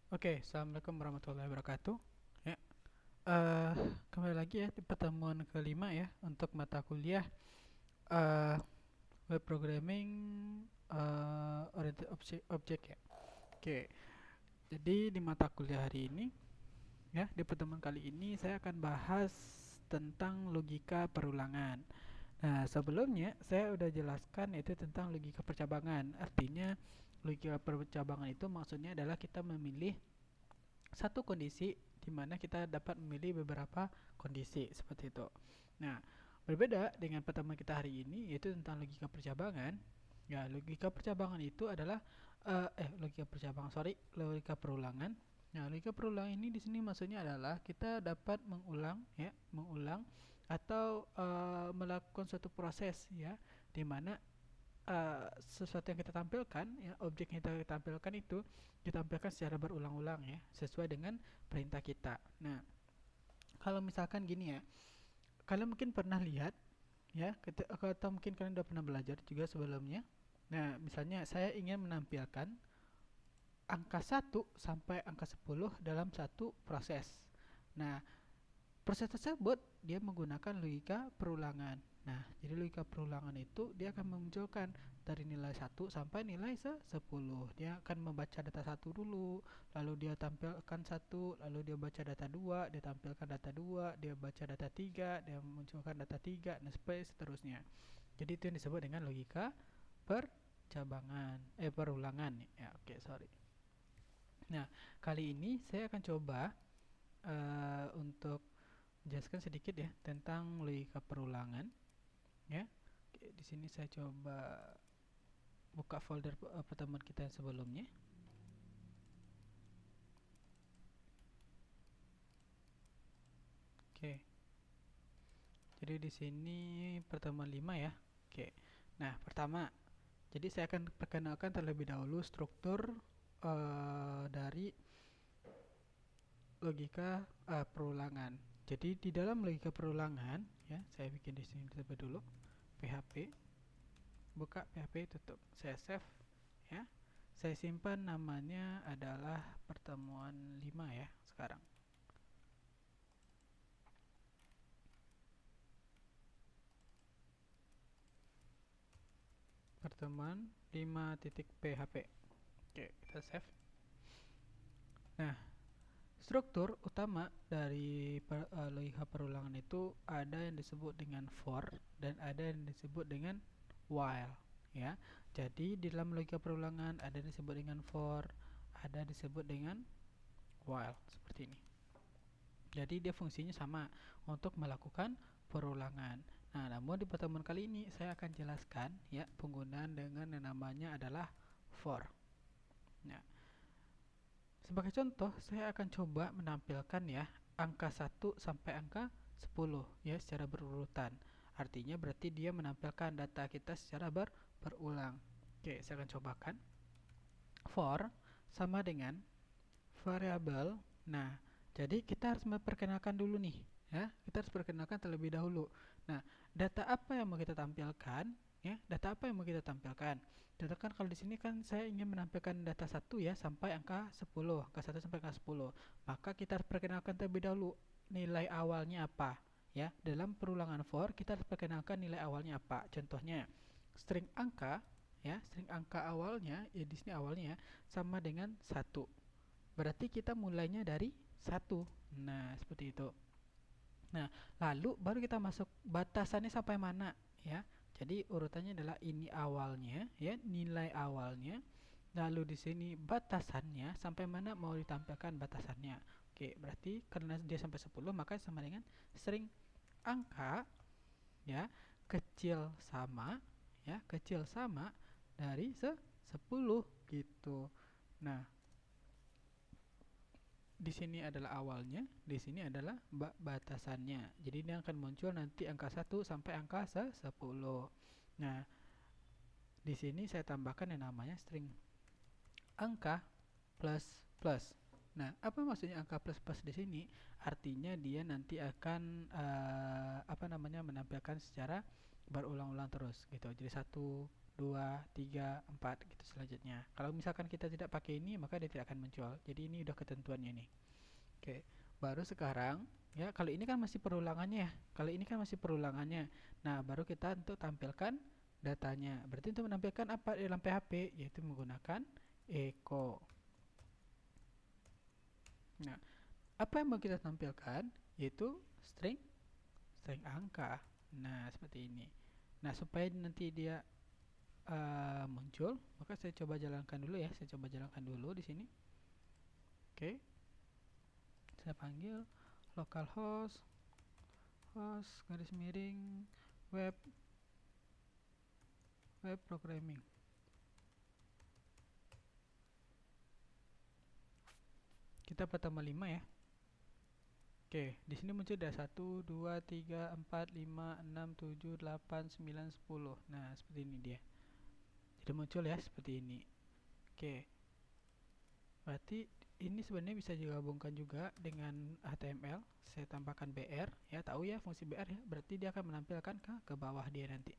Oke, assalamualaikum warahmatullahi wabarakatuh. Ya, eh kembali lagi ya di pertemuan kelima ya untuk mata kuliah eh web programming oriented object ya. Oke, jadi di mata kuliah hari ini ya di pertemuan kali ini saya akan bahas tentang logika perulangan. Nah, sebelumnya saya udah jelaskan itu tentang logika percabangan. Artinya logika percabangan itu maksudnya adalah kita memilih satu kondisi di mana kita dapat memilih beberapa kondisi seperti itu. Nah, berbeda dengan pertemuan kita hari ini yaitu tentang logika percabangan. Ya, logika percabangan itu adalah logika percabangan, sorry, logika perulangan. Nah, logika perulangan ini di sini maksudnya adalah kita dapat mengulang ya, mengulang atau melakukan suatu proses ya di mana sesuatu yang kita tampilkan ya, objek yang kita tampilkan itu ditampilkan secara berulang-ulang ya sesuai dengan perintah kita. Nah, kalau misalkan gini ya, kalian mungkin pernah lihat ya, atau mungkin kalian udah pernah belajar juga sebelumnya. Nah, misalnya saya ingin menampilkan angka 1 sampai angka 10 dalam satu proses. Nah, proses tersebut dia menggunakan logika perulangan. Nah, jadi logika perulangan itu dia akan memunculkan dari nilai 1 sampai nilai 10. Dia akan membaca data 1 dulu, lalu dia tampilkan 1, lalu dia baca data 2, dia tampilkan data 2, dia baca data 3, dia memunculkan data 3, dan seterusnya. Jadi itu yang disebut dengan logika percabangan, perulangan ya. Oke, sorry. Nah, kali ini saya akan coba untuk jelaskan sedikit ya tentang logika perulangan ya. Oke, di sini saya coba buka folder pertemuan kita yang sebelumnya. Oke. Jadi di sini pertemuan 5 ya. Oke. Nah, pertama, jadi saya akan perkenalkan terlebih dahulu struktur dari logika perulangan. Jadi di dalam logika perulangan ya, saya bikin di sini terlebih dulu PHP, buka PHP, tutup, saya save ya. Saya simpan namanya adalah pertemuan 5 ya sekarang. Pertemuan 5.php. Oke, kita save. Nah, struktur utama dari logika perulangan itu ada yang disebut dengan for dan ada yang disebut dengan while ya. Jadi di dalam logika perulangan ada yang disebut dengan for, ada yang disebut dengan while seperti ini. Jadi dia fungsinya sama untuk melakukan perulangan. Nah, namun di pertemuan kali ini saya akan jelaskan ya penggunaan dengan yang namanya adalah for. Nah, sebagai contoh saya akan coba menampilkan ya angka 1 sampai angka 10 ya secara berurutan. Artinya berarti dia menampilkan data kita secara berulang. Oke, saya akan cobakan. For sama dengan variabel. Nah, jadi kita harus memperkenalkan dulu nih, ya. Kita harus perkenalkan terlebih dahulu. Nah, data apa yang mau kita tampilkan? Ya, data apa yang mau kita tampilkan? Data kan kalau di sini kan saya ingin menampilkan data 1 ya sampai angka 10, angka 1 sampai angka 10. Maka kita harus perkenalkan terlebih dahulu nilai awalnya apa. Ya, dalam perulangan for kita harus perkenalkan nilai awalnya apa. Contohnya, string angka ya, string angka awalnya ya di sini awalnya ya, sama dengan 1. Berarti kita mulainya dari 1. Nah, seperti itu. Nah, lalu baru kita masuk batasannya sampai mana ya. Jadi urutannya adalah ini awalnya ya, nilai awalnya. Lalu di sini batasannya sampai mana mau ditampilkan batasannya. Oke, berarti karena dia sampai 10 maka sama dengan string angka ya kecil sama ya, kecil sama dari 10 gitu. Nah, di sini adalah awalnya, di sini adalah batasannya. Jadi ini akan muncul nanti angka 1 sampai angka 10. Nah, di sini saya tambahkan yang namanya string angka plus plus. Nah, apa maksudnya angka plus plus di sini? Artinya dia nanti akan apa namanya menampilkan secara berulang-ulang terus gitu. Jadi 1, 2, 3, 4 gitu selanjutnya. Kalau misalkan kita tidak pakai ini, maka dia tidak akan muncul. Jadi ini udah ketentuannya nih. Oke, baru sekarang ya, kalau ini kan masih perulangannya ya. Kalau ini kan masih perulangannya. Nah, baru kita untuk tampilkan datanya. Berarti untuk menampilkan apa di dalam PHP, yaitu menggunakan echo. Nah, apa yang mau kita tampilkan yaitu string string angka. Nah, seperti ini. Nah, supaya nanti dia muncul, maka saya coba jalankan dulu ya. Saya coba jalankan dulu di sini. Oke. Saya panggil localhost garis miring web programming. Kita pertama 5 ya. Oke, di sini muncul ada 1, 2, 3, 4, 5, 6, 7, 8, 9, 10. Nah, seperti ini dia. Jadi muncul ya seperti ini. Oke. Berarti ini sebenarnya bisa digabungkan juga dengan HTML. Saya tambahkan BR ya, tahu ya fungsi BR ya. Berarti dia akan menampilkan ke bawah dia nanti.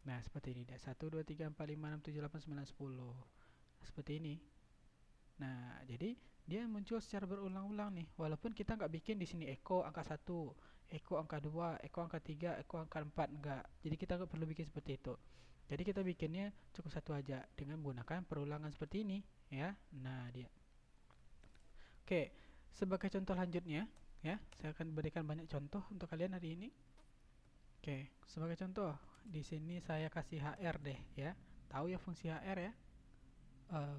Nah, seperti ini dia. 1, 2, 3, 4, 5, 6, 7, 8, 9, 10. Seperti ini. Nah, jadi dia muncul secara berulang-ulang nih. Walaupun kita nggak bikin di sini echo angka 1, echo angka 2, echo angka 3, echo angka 4, enggak. Jadi kita nggak perlu bikin seperti itu. Jadi kita bikinnya cukup satu aja dengan menggunakan perulangan seperti ini ya. Nah, dia. Oke, sebagai contoh lanjutnya ya, saya akan berikan banyak contoh untuk kalian hari ini. Oke, sebagai contoh, di sini saya kasih HR deh ya. Tahu ya fungsi HR ya?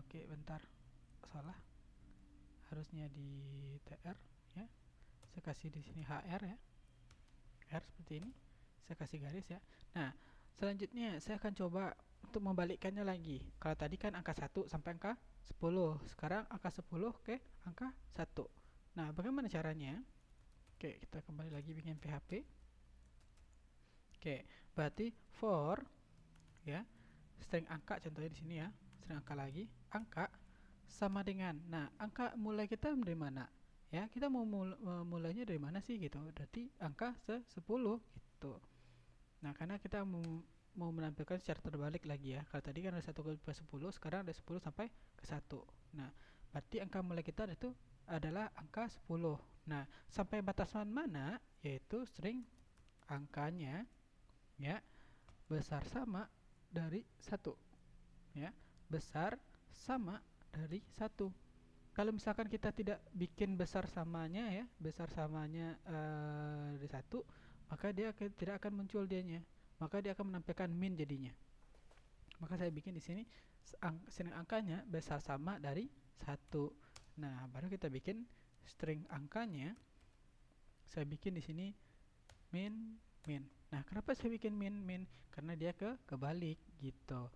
Oke, bentar. Salah. Harusnya di TR ya. Saya kasih di sini HR ya. R seperti ini. Saya kasih garis ya. Nah, selanjutnya saya akan coba untuk membalikkannya lagi. Kalau tadi kan angka 1 sampai angka 10. Sekarang angka 10 ke angka 1. Nah, bagaimana caranya? Oke, kita kembali lagi bikin PHP. Oke, berarti for ya, string angka contohnya di sini ya. String angka lagi, angka sama dengan. Nah, angka mulai kita dari mana? Ya, kita mau mulainya dari mana sih gitu. Berarti angka 10 gitu. Nah, karena kita mau menampilkan secara terbalik lagi ya. Kalau tadi kan ada 1 ke 10, sekarang ada 10 sampai ke 1. Nah, berarti angka mulai kita itu adalah angka 10. Nah, sampai batasan mana? Yaitu string angkanya ya besar sama dari 1 ya. Besar sama dari 1. Kalau misalkan kita tidak bikin besar samanya ya, besar samanya dari 1, maka dia tidak akan muncul dianya. Maka dia akan menampilkan min jadinya. Maka saya bikin di sini string angkanya besar sama dari 1. Nah, baru kita bikin string angkanya. Saya bikin di sini min min. Nah, kenapa saya bikin min min? Karena dia kebalik gitu.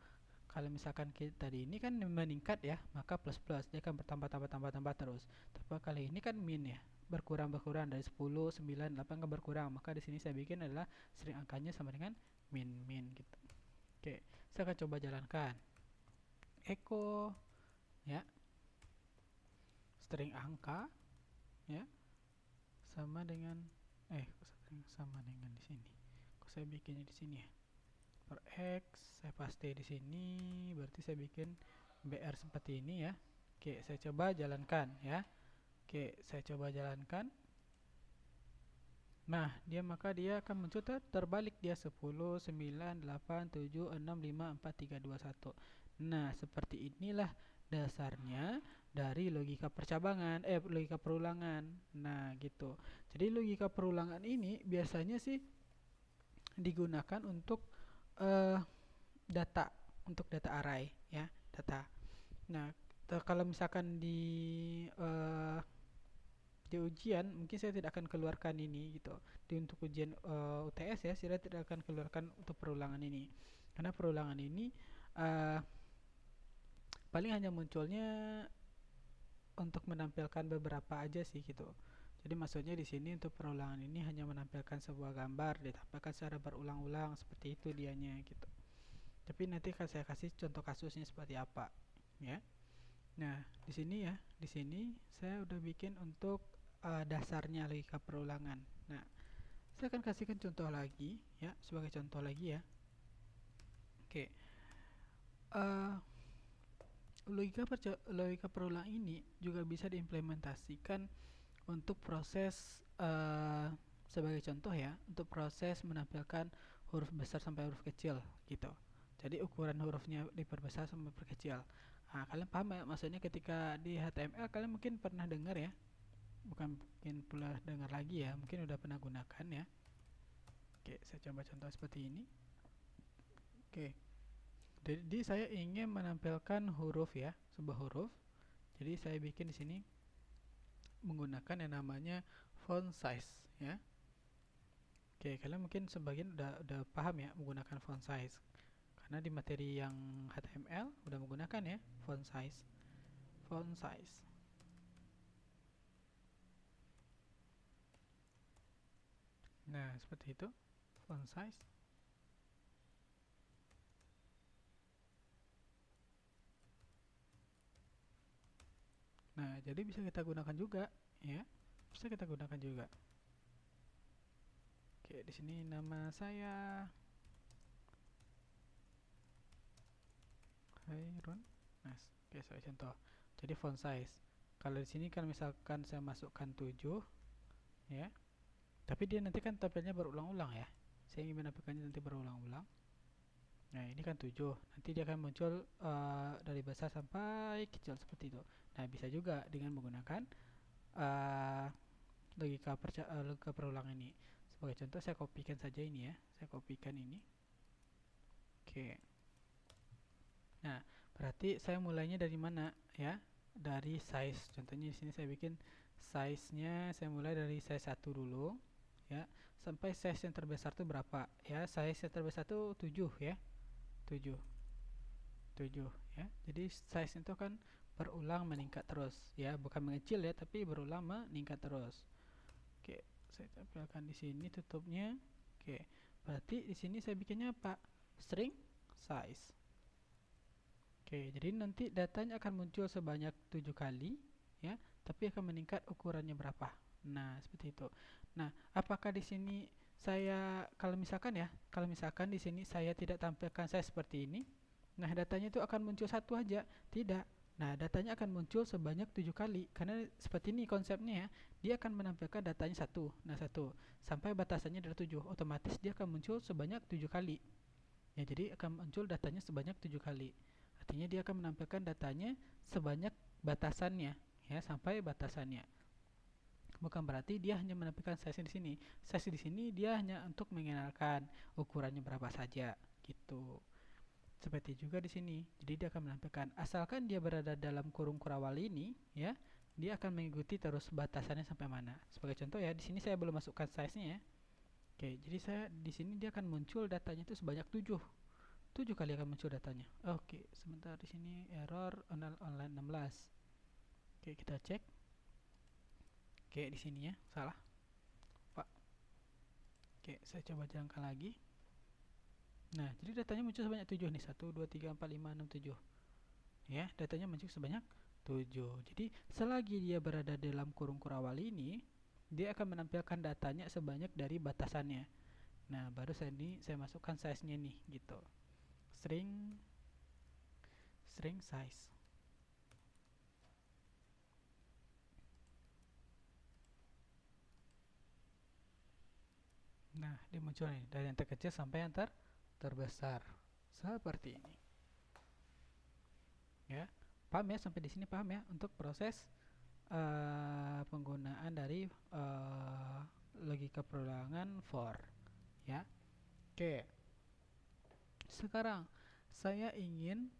Kalau misalkan kita tadi ini kan meningkat ya, maka plus plus dia akan bertambah tambah terus. Tapi kali ini kan min ya, berkurang dari 10, 9, 8 kan berkurang. Maka di sini saya bikin adalah string angkanya sama dengan min min gitu. Oke, saya akan coba jalankan. Echo ya, string angka ya sama dengan sama dengan di sini. Kok saya bikinnya di sini ya? Per X saya paste di sini, berarti saya bikin BR seperti ini ya. Oke, saya coba jalankan ya. Oke, saya coba jalankan. Nah, maka dia akan muncul terbalik dia 10, 9, 8, 7, 6, 5, 4, 3, 2, 1. Nah, seperti inilah dasarnya dari logika percabangan, logika perulangan. Nah, gitu. Jadi logika perulangan ini biasanya sih digunakan untuk data, untuk data array ya, data. Nah, kalau misalkan di ujian mungkin saya tidak akan keluarkan ini gitu. Untuk ujian UTS ya, saya tidak akan keluarkan untuk perulangan ini. Karena perulangan ini paling hanya munculnya untuk menampilkan beberapa aja sih gitu. Jadi maksudnya di sini untuk perulangan ini hanya menampilkan sebuah gambar ditampilkan secara berulang-ulang, seperti itu dianya gitu. Tapi nanti akan saya kasih contoh kasusnya seperti apa ya. Nah, di sini ya, di sini saya udah bikin untuk dasarnya logika perulangan. Nah, saya akan kasihkan contoh lagi ya, sebagai contoh lagi ya. eh logika perulang ini juga bisa diimplementasikan untuk proses, sebagai contoh ya, untuk proses menampilkan huruf besar sampai huruf kecil gitu. Jadi ukuran hurufnya diperbesar sampai diperkecil. Nah, kalian paham ya maksudnya ketika di HTML kalian mungkin pernah dengar ya, bukan mungkin pula dengar lagi ya, mungkin udah pernah gunakan ya. Oke, saya coba contoh seperti ini. Oke, jadi saya ingin menampilkan huruf ya, sebuah huruf. Jadi saya bikin di sini menggunakan yang namanya font size ya. Oke, kalian mungkin sebagian udah paham ya menggunakan font size. Karena di materi yang HTML udah menggunakan ya font size. Font size. Nah, seperti itu. Font size. Nah, jadi bisa kita gunakan juga ya. Bisa kita gunakan juga. Oke, di sini nama saya Hairun. Nah, oke, saya contoh. Jadi font size. Kalau di sini kan misalkan saya masukkan 7 ya. Tapi dia nanti kan tampilnya berulang-ulang ya. Saya ingin menampilkannya nanti berulang-ulang. Nah, ini kan 7. Nanti dia akan muncul dari besar sampai kecil seperti itu. Nah, bisa juga dengan menggunakan uh, logika perulang ini. Sebagai contoh saya kopikan saja ini ya. Saya kopikan ini. Oke. Nah, berarti saya mulainya dari mana ya? Dari size. Contohnya di sini saya bikin size-nya, saya mulai dari size 1 dulu ya. Sampai size yang terbesar itu berapa? Ya, size yang terbesar itu 7 ya. 7. 7 ya. Jadi size itu kan berulang meningkat terus ya, bukan mengecil ya, tapi berulang meningkat terus. Oke, saya tampilkan di sini tutupnya. Oke. Berarti di sini saya bikinnya apa? String size. Oke, jadi nanti datanya akan muncul sebanyak 7 kali ya, tapi akan meningkat ukurannya berapa. Nah, seperti itu. Nah, apakah di sini saya kalau misalkan di sini saya tidak tampilkan saya seperti ini, nah datanya itu akan muncul satu aja? Tidak. Nah, datanya akan muncul sebanyak 7 kali karena seperti ini konsepnya ya. Dia akan menampilkan datanya satu. Nah, satu sampai batasannya adalah 7. Otomatis dia akan muncul sebanyak 7 kali. Ya, jadi akan muncul datanya sebanyak 7 kali. Artinya dia akan menampilkan datanya sebanyak batasannya, ya, sampai batasannya. Bukan berarti dia hanya menampilkan size di sini. Size di sini dia hanya untuk mengenalkan ukurannya berapa saja, gitu. Seperti juga di sini. Jadi dia akan menampilkan asalkan dia berada dalam kurung kurawal ini, ya, dia akan mengikuti terus batasannya sampai mana. Sebagai contoh ya, di sini saya belum masukkan size-nya ya. Oke, jadi saya di sini dia akan muncul datanya itu sebanyak 7. 7 kali akan muncul datanya. Oke, sebentar di sini error online 16. Oke, kita cek. Oke, di sini ya, salah. Pak. Oke, saya coba jalankan lagi. Nah, jadi datanya muncul sebanyak 7 nih. 1 2 3 4 5 6 7. Ya, datanya muncul sebanyak 7. Jadi, selagi dia berada dalam kurung kurawal ini, dia akan menampilkan datanya sebanyak dari batasannya. Nah, baru saya masukkan size-nya nih, gitu. String size. Nah, dia muncul nih dari yang terkecil sampai yang terbesar. Seperti ini. Ya. Paham ya sampai di sini, paham ya untuk proses penggunaan dari logika perulangan for, ya. Oke. Sekarang saya ingin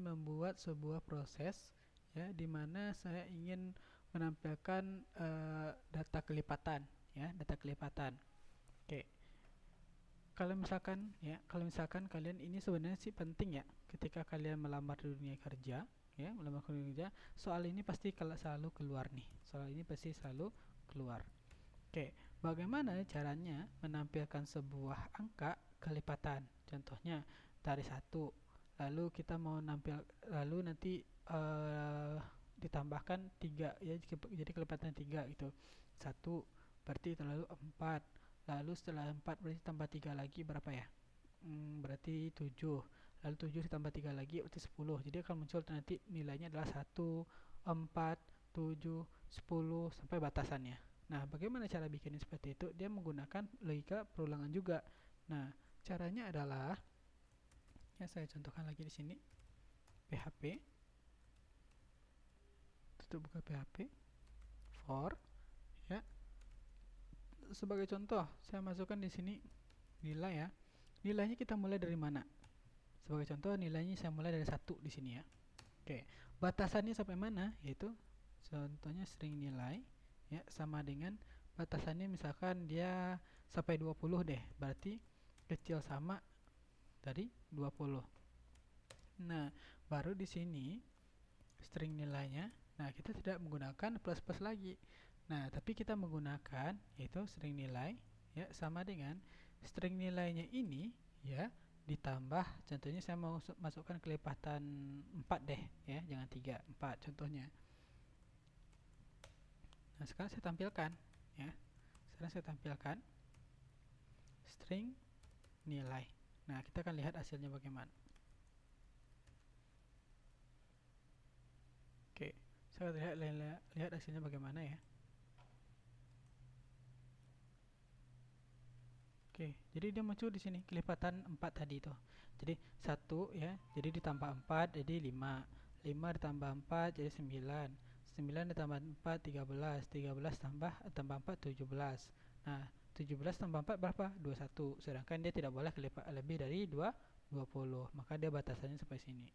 membuat sebuah proses ya di mana saya ingin menampilkan data kelipatan ya, data kelipatan. Oke. Kalau misalkan kalian ini sebenarnya sih penting ya ketika kalian melamar di dunia kerja, ya, melamar di dunia kerja, soal ini pasti kalau selalu keluar nih. Soal ini pasti selalu keluar. Oke, bagaimana caranya menampilkan sebuah angka kelipatan? Contohnya dari satu, lalu kita mau lalu nanti ditambahkan 3 ya, jadi kelipatan 3 gitu. Satu berarti lalu 4. Lalu setelah 4 berarti tambah 3 lagi berapa ya? Berarti 7. lalu 7 ditambah 3 lagi berarti 10. Jadi akan muncul nanti nilainya adalah 1, 4, 7, 10 sampai batasannya. Nah, bagaimana cara bikinnya seperti itu? Dia menggunakan logika perulangan juga. Nah, caranya adalah ya saya contohkan lagi di sini. PHP, tutup buka PHP, for ya. Sebagai contoh, saya masukkan di sini nilai ya. Nilainya kita mulai dari mana? Sebagai contoh, nilainya saya mulai dari 1 di sini ya. Oke, batasannya sampai mana? Yaitu contohnya string nilai ya, sama dengan batasannya misalkan dia sampai 20 deh. Berarti kecil sama dari 20. Nah, baru di sini string nilainya. Nah, kita tidak menggunakan plus-plus lagi. Nah, tapi kita menggunakan yaitu string nilai ya, sama dengan string nilainya ini ya ditambah, contohnya saya mau masukkan kelipatan 4 deh ya, jangan 3, 4 contohnya. Nah, sekarang saya tampilkan ya. Sekarang saya tampilkan string nilai. Nah, kita akan lihat hasilnya bagaimana. Oke, saya lihat hasilnya bagaimana ya. Oke, jadi dia muncul di sini kelipatan 4 tadi itu. Jadi 1 ya, jadi ditambah 4 jadi 5. 5 ditambah 4 jadi 9. 9 ditambah 4 13. 13 tambah 4 17. Nah, 17 tambah 4 berapa? 21. Sedangkan dia tidak boleh lebih dari 20. Maka dia batasannya sampai sini.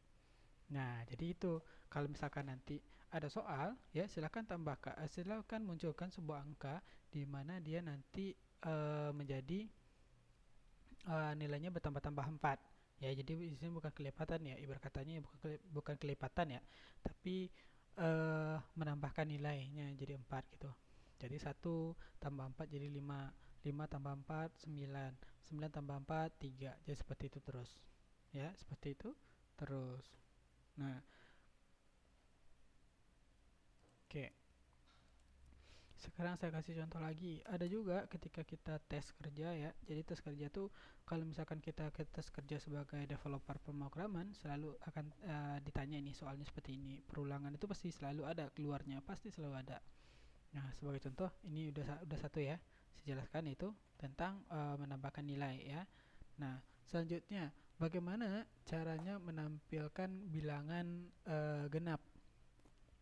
Nah, jadi itu kalau misalkan nanti ada soal ya silakan munculkan sebuah angka di mana dia nanti menjadi nilainya bertambah-tambah 4 ya. Jadi di sini bukan kelipatan ya, ibarat katanya bukan kelipatan ya, tapi menambahkan nilainya jadi 4 gitu. Jadi 1 tambah 4 jadi 5, 5 tambah 4 9, 9 tambah 4 3. Jadi seperti itu terus ya, seperti itu terus. Nah, oke. Sekarang saya kasih contoh lagi. Ada juga ketika kita tes kerja ya. Jadi tes kerja tuh kalau misalkan kita ke tes kerja sebagai developer pemrograman selalu akan ditanya ini soalnya seperti ini. Perulangan itu pasti selalu ada, keluarnya pasti selalu ada. Nah, sebagai contoh ini udah satu ya. Saya jelaskan itu tentang menambahkan nilai ya. Nah, selanjutnya bagaimana caranya menampilkan bilangan genap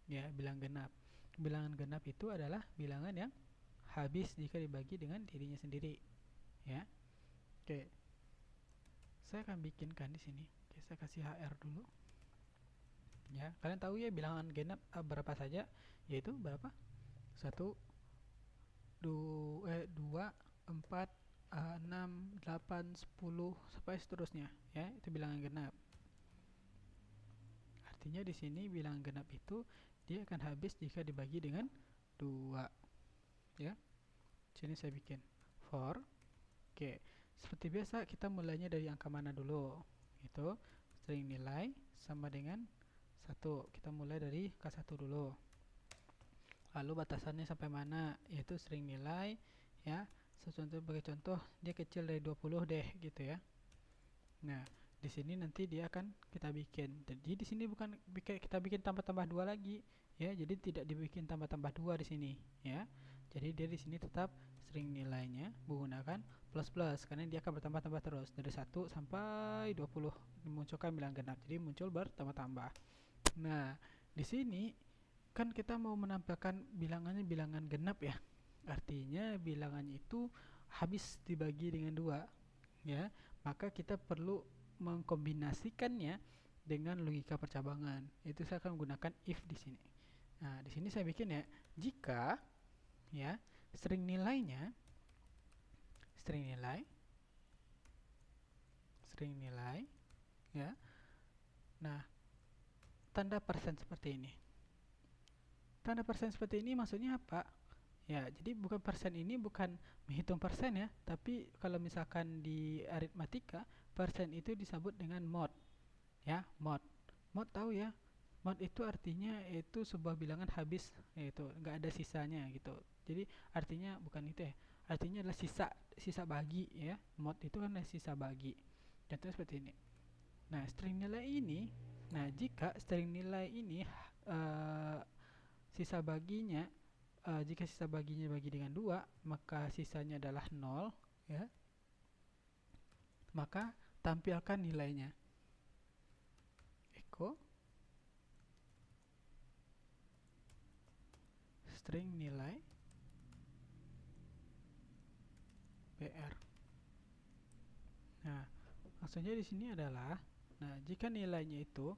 ya, bilangan genap itu adalah bilangan yang habis jika dibagi dengan dirinya sendiri ya. Oke, saya akan bikinkan di sini. Oke, saya kasih HR dulu ya. Kalian tahu ya bilangan genap berapa saja, yaitu berapa? 1 2 4 6 8 10 sampai seterusnya ya. Itu bilangan genap. Artinya di sini bilangan genap itu dia akan habis jika dibagi dengan 2 ya. Sini saya bikin for. Oke, seperti biasa kita mulainya dari angka mana dulu? Itu string nilai sama dengan 1. Kita mulai dari angka 1 dulu. Lalu batasannya sampai mana? Yaitu string nilai ya. Sebagai contoh dia kecil dari 20 deh gitu ya. Nah, di sini nanti dia akan kita bikin. Jadi di sini bukan kita bikin tambah-tambah 2 lagi ya. Jadi tidak dibikin tambah-tambah 2 di sini ya. Jadi dia di sini tetap string nilainya menggunakan plus karena dia akan bertambah-tambah terus dari 1 sampai 20 dimunculkan bilangan genap. Jadi muncul bertambah-tambah. Nah, di sini kan kita mau menampilkan bilangannya bilangan genap ya. Artinya bilangannya itu habis dibagi dengan 2 ya. Maka kita perlu mengkombinasikannya dengan logika percabangan. Itu saya akan menggunakan if di sini. Nah, di sini saya bikin ya, jika ya string nilai ya. Nah, tanda persen seperti ini. Tanda persen seperti ini maksudnya apa? Ya, jadi persen ini bukan menghitung persen ya, tapi kalau misalkan di aritmatika, persen itu disebut dengan mod. Ya, mod. Mod tahu ya? Mod itu artinya itu sebuah bilangan habis, yaitu nggak ada sisanya gitu. Jadi artinya bukan itu ya. Artinya adalah sisa bagi ya. Mod itu kan adalah sisa bagi. Contohnya seperti ini. Nah, string nilai ini, nah jika string nilai ini eh, sisa baginya, jika sisa baginya bagi dengan 2, maka sisanya adalah 0, ya. Maka tampilkan nilainya. Echo string nilai BR. Nah, maksudnya di sini adalah, nah jika nilainya itu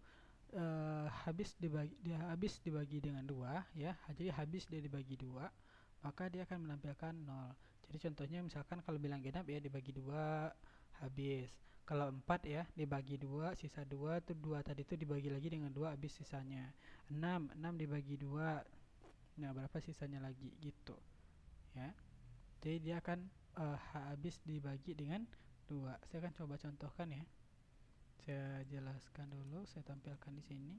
habis dibagi dengan 2, ya. Jadi habis dia dibagi 2, maka dia akan menampilkan 0. Jadi contohnya misalkan kalau bilang genap ya dibagi 2 habis. Kalau 4 ya dibagi 2 sisa 2 tuh 2 tadi itu dibagi lagi dengan 2 habis sisanya. 6 dibagi 2. Nah, berapa sisanya lagi gitu, ya. Jadi dia akan habis dibagi dengan 2. Saya akan coba contohkan ya. Saya jelaskan dulu, saya tampilkan di sini.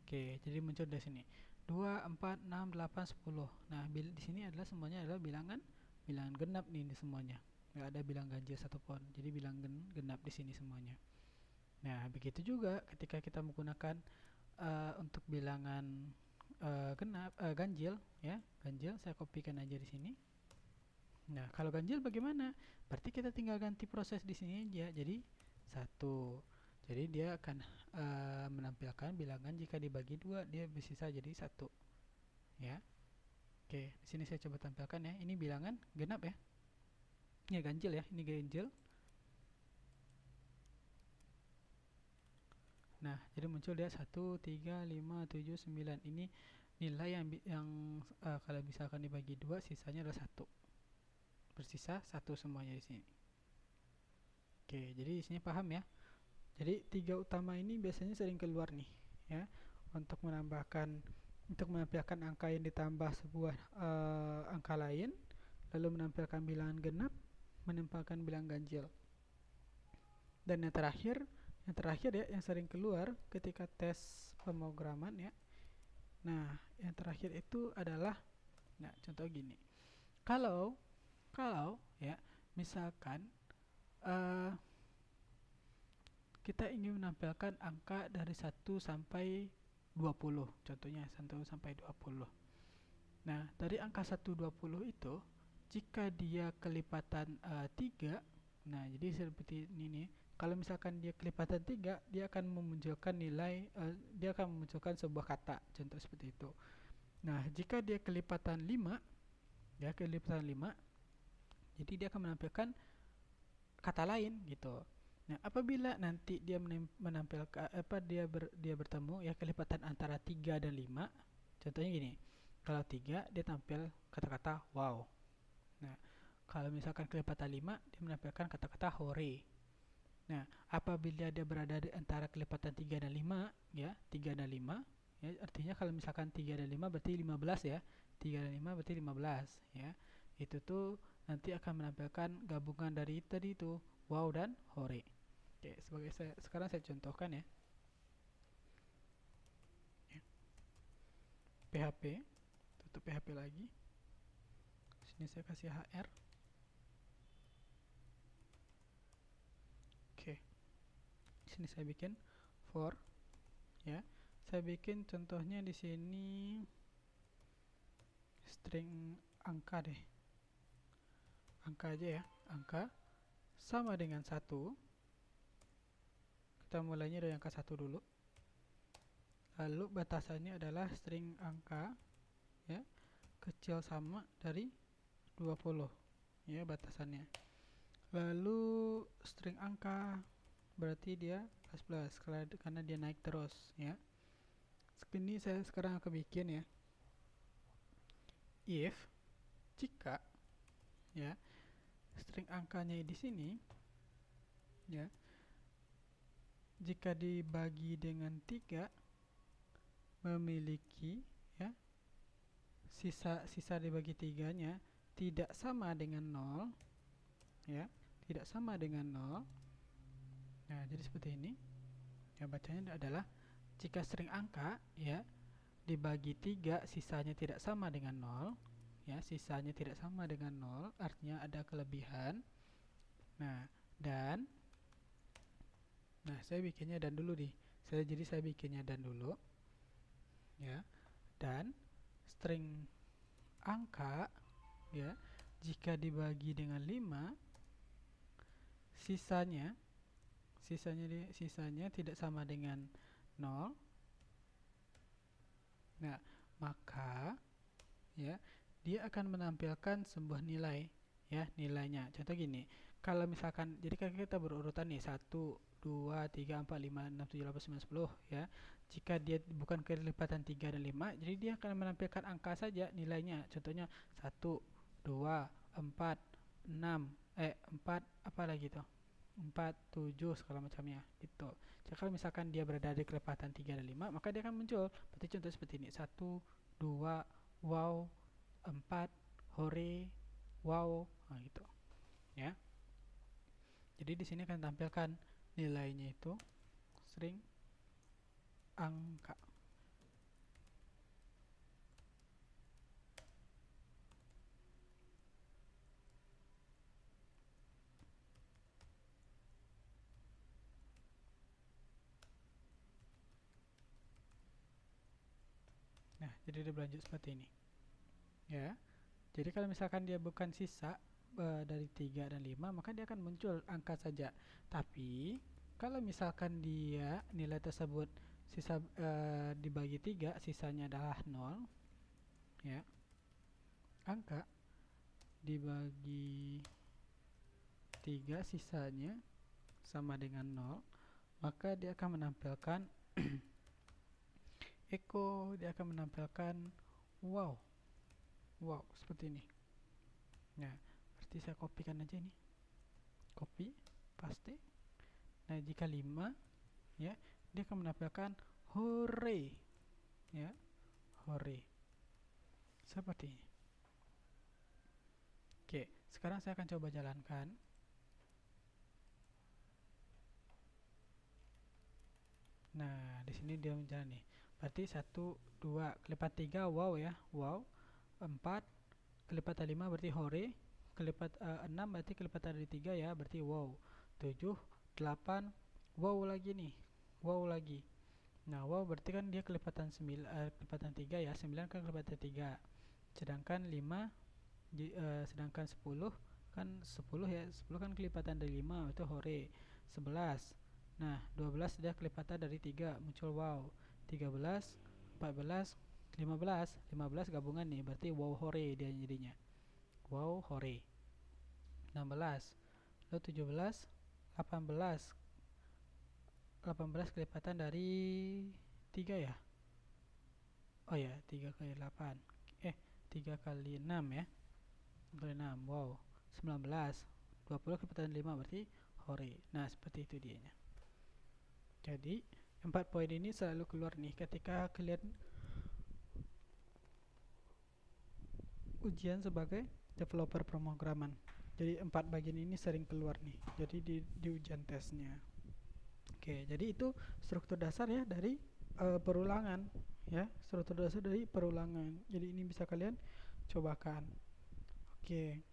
Oke, jadi muncul dari sini 2, 4, 6, 8, 10. Nah, di sini adalah semuanya adalah bilangan genap nih di semuanya. Nggak ada bilang ganjil satupun. Jadi bilang genap di sini semuanya. Nah, begitu juga ketika kita menggunakan untuk bilangan ganjil, ya. Ganjil saya kopikan aja di sini. Nah, kalau ganjil bagaimana? Berarti kita tinggal ganti proses di sini aja. Jadi 1. Jadi dia akan menampilkan bilangan jika dibagi 2 dia bersisa jadi 1. Ya. Oke, di sini saya coba tampilkan ya. Ini bilangan genap ya. Ini ganjil ya, ini ganjil. Nah, jadi muncul dia 1, 3, 5, 7, 9. Ini nilai yang kalau misalkan dibagi 2 sisanya adalah 1. Bersisa 1 semuanya di sini. Oke, jadi di sini paham ya. Jadi 3 utama ini biasanya sering keluar nih, ya. Untuk menampilkan angka yang ditambah sebuah angka lain, lalu menampilkan bilangan genap, menampilkan bilangan ganjil. Dan yang terakhir ya, yang sering keluar ketika tes pemrograman ya. Nah, yang terakhir itu adalah, nah contoh gini. Kalau ya, misalkan kita ingin menampilkan angka dari 1 sampai 20, contohnya 1 sampai 20. Nah, dari angka 120 itu, jika dia kelipatan 3, nah jadi seperti ini nih. Kalau misalkan dia kelipatan 3, dia akan memunculkan nilai, dia akan memunculkan sebuah kata, contoh seperti itu. Nah, jika dia kelipatan 5, jadi dia akan menampilkan kata lain gitu. Nah, apabila nanti dia menampilkan dia bertemu ya kelipatan antara 3 dan 5, contohnya gini. Kalau 3 dia tampil kata-kata wow. Nah, kalau misalkan kelipatan 5 dia menampilkan kata-kata hore. Nah, apabila dia berada di antara kelipatan 3 dan 5 ya, 3 dan 5 ya, artinya kalau misalkan 3 dan 5 berarti 15 ya. 3 dan 5 berarti 15 ya. Itu tuh nanti akan menampilkan gabungan dari tadi itu wow dan hore. Oke, sekarang saya contohkan ya. PHP, tutup PHP lagi. Sini saya kasih HR. Oke. Sini saya bikin for ya. Saya bikin contohnya di sini string angka deh. Angka aja ya. Angka sama dengan 1. Kita mulainya dari angka 1 dulu. Lalu batasannya adalah string angka ya, kecil sama dari 20 ya batasannya. Lalu string angka berarti dia plus karena dia naik terus ya. Ini saya sekarang akan bikin ya. If jika ya string angkanya di sini ya, jika dibagi dengan 3 memiliki ya sisa dibagi 3-nya tidak sama dengan 0 ya, tidak sama dengan 0. Nah, jadi seperti ini. Ya, bacanya adalah jika string angka ya dibagi 3 sisanya tidak sama dengan 0 ya, sisanya tidak sama dengan 0 artinya ada kelebihan. Nah, dan Nah, saya bikinnya dan dulu nih. Jadi saya bikinnya dan dulu, ya. Dan string angka, ya, jika dibagi dengan 5, sisanya sisanya tidak sama dengan 0. Nah, maka ya dia akan menampilkan sebuah nilai, ya, nilainya. Contoh gini, kalau misalkan jadi kan kita berurutan nih 1 2 3 4 5 6 7 8 9 10, ya. Jika dia bukan kelipatan 3 dan 5, jadi dia akan menampilkan angka saja nilainya. Contohnya 1 2 4 6 4 apa lagi tuh, 4 7 segala macamnya gitu. Jadi kalau misalkan dia berada di kelipatan 3 dan 5, maka dia akan muncul. Berarti contoh seperti ini, 1 2 wow, 4 hore, wow, nah gitu, ya. Jadi di sini akan tampilkan nilainya itu string angka. Nah, jadi dia berlanjut seperti ini, ya. Jadi kalau misalkan dia bukan sisa dari 3 dan 5, maka dia akan muncul angka saja. Tapi kalau misalkan dia nilai tersebut sisa dibagi 3, sisanya adalah 0, ya. Angka dibagi 3 sisanya sama dengan 0, maka dia akan menampilkan echo, dia akan menampilkan wow. Wow, seperti ini. Nah, berarti saya kopikan aja ini. Copy, paste. Nah, jika 5, ya, dia akan menampilkan hore, ya, hore. Seperti ini. Oke, sekarang saya akan coba jalankan. Nah, di sini dia menjalan nih. Berarti 1 2 kelipat 3 wow, ya, wow. 4 kelipatan 5 berarti hore. Kelipat 6 berarti kelipatan dari 3, ya, berarti wow. 7 8 wow lagi nih. Wow lagi. Nah, wow berarti kan dia kelipatan 3, ya. 9 kan kelipatan 3. Sedangkan 5 sedangkan 10 kan 10, ya. 10 kan kelipatan dari 5, itu hore. 11. Nah, 12 dia kelipatan dari 3, muncul wow. 13 14 15 gabungan nih, berarti wow hore dia jadinya. Wow hore. 16 lalu 17 18 kelipatan dari 3, ya. Oh ya, 3 kali 8. 3 kali 6, ya. 3 kali 6, wow. 19 20 kelipatan 5 berarti hore. Nah, seperti itu dianya. Jadi 4 poin ini selalu keluar nih ketika kalian ujian sebagai developer pemrograman. Jadi 4 bagian ini sering keluar nih. Jadi di ujian tesnya. Oke, jadi itu struktur dasar, ya, dari perulangan, ya. Struktur dasar dari perulangan. Jadi ini bisa kalian cobakan. Oke.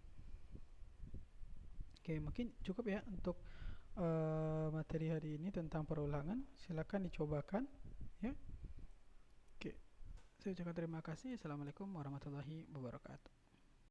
Oke, mungkin cukup, ya, untuk materi hari ini tentang perulangan. Silakan dicobakan, ya. Oke. Saya ucapkan terima kasih. Assalamualaikum warahmatullahi wabarakatuh.